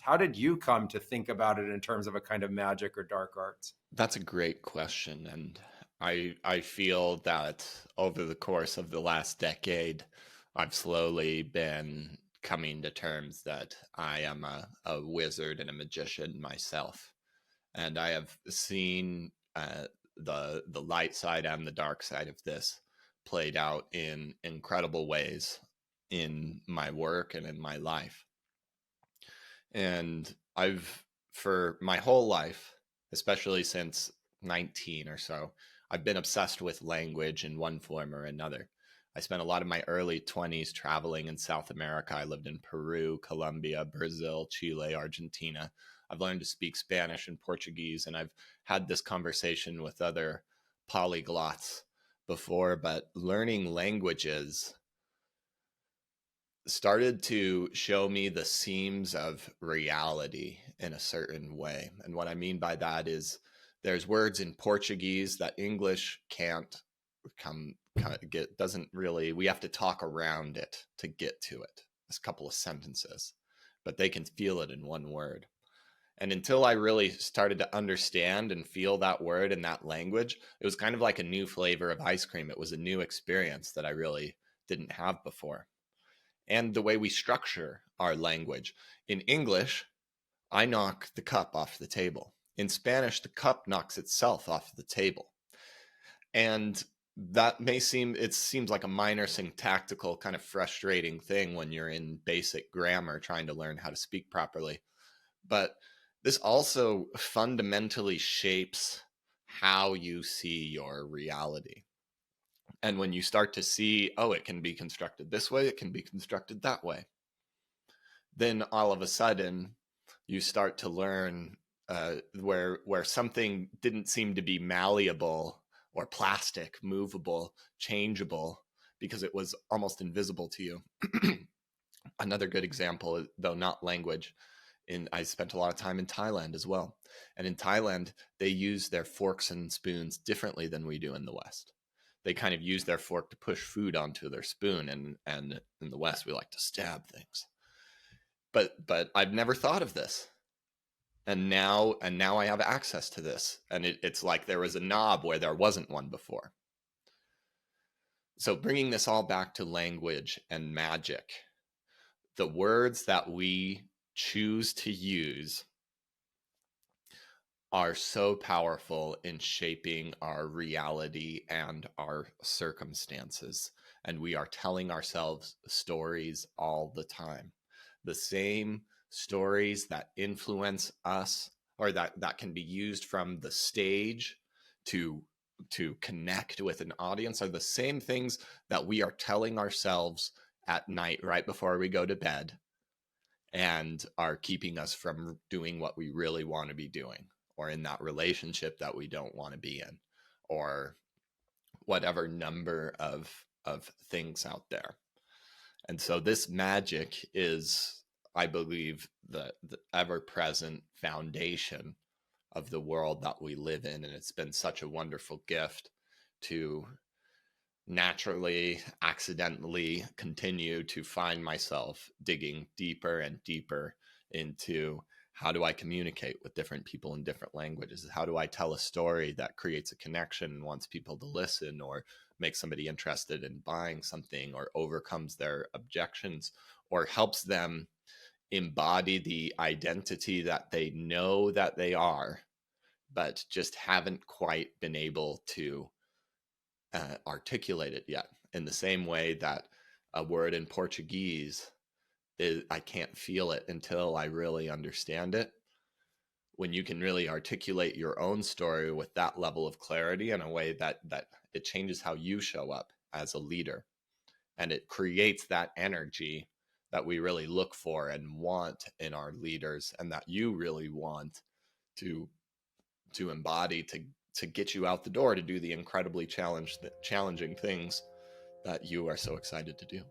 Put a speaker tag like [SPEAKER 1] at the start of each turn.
[SPEAKER 1] How did you come to think about it in terms of a kind of magic or dark arts?
[SPEAKER 2] That's a great question. And I feel that over the course of the last decade, I've slowly been coming to terms that I am a wizard and a magician myself. And I have seen the light side and the dark side of this played out in incredible ways in my work and in my life. And I've, for my whole life, especially since 19 or so, I've been obsessed with language in one form or another. I spent a lot of my early 20s traveling in South America. I lived in Peru, Colombia, Brazil, Chile, Argentina. I've learned to speak Spanish and Portuguese, and I've had this conversation with other polyglots before, but learning languages started to show me the seams of reality in a certain way. And what I mean by that is there's words in Portuguese that English can't get, doesn't really, we have to talk around it to get to it. There's a couple of sentences, but they can feel it in one word. And until I really started to understand and feel that word in that language, it was kind of like a new flavor of ice cream. It was a new experience that I really didn't have before. And the way we structure our language. In English, I knock the cup off the table. In Spanish, the cup knocks itself off the table. And that it seems like a minor syntactical kind of frustrating thing when you're in basic grammar trying to learn how to speak properly. But this also fundamentally shapes how you see your reality. And when you start to see, oh, it can be constructed this way, it can be constructed that way, then all of a sudden you start to learn where something didn't seem to be malleable or plastic, movable, changeable, because it was almost invisible to you. Another good example, though not language, I spent a lot of time in Thailand as well. And in Thailand, they use their forks and spoons differently than we do in the West. They kind of use their fork to push food onto their spoon, and in the West we like to stab things. But I've never thought of this, and now I have access to this, and it's like there was a knob where there wasn't one before. So bringing this all back to language and magic, the words that we choose to use are so powerful in shaping our reality and our circumstances. And we are telling ourselves stories all the time. The same stories that influence us, or that can be used from the stage to connect with an audience, are the same things that we are telling ourselves at night right before we go to bed, and are keeping us from doing what we really want to be doing, or in that relationship that we don't want to be in, or whatever number of things out there. And so this magic is, I believe, the ever-present foundation of the world that we live in. And it's been such a wonderful gift to naturally, accidentally continue to find myself digging deeper and deeper into how do I communicate with different people in different languages? How do I tell a story that creates a connection and wants people to listen, or makes somebody interested in buying something, or overcomes their objections, or helps them embody the identity that they know that they are, but just haven't quite been able to articulate it yet, in the same way that a word in Portuguese is, I can't feel it until I really understand it. When you can really articulate your own story with that level of clarity in a way that it changes how you show up as a leader, and it creates that energy that we really look for and want in our leaders, and that you really want to embody, to get you out the door to do the incredibly challenging things that you are so excited to do.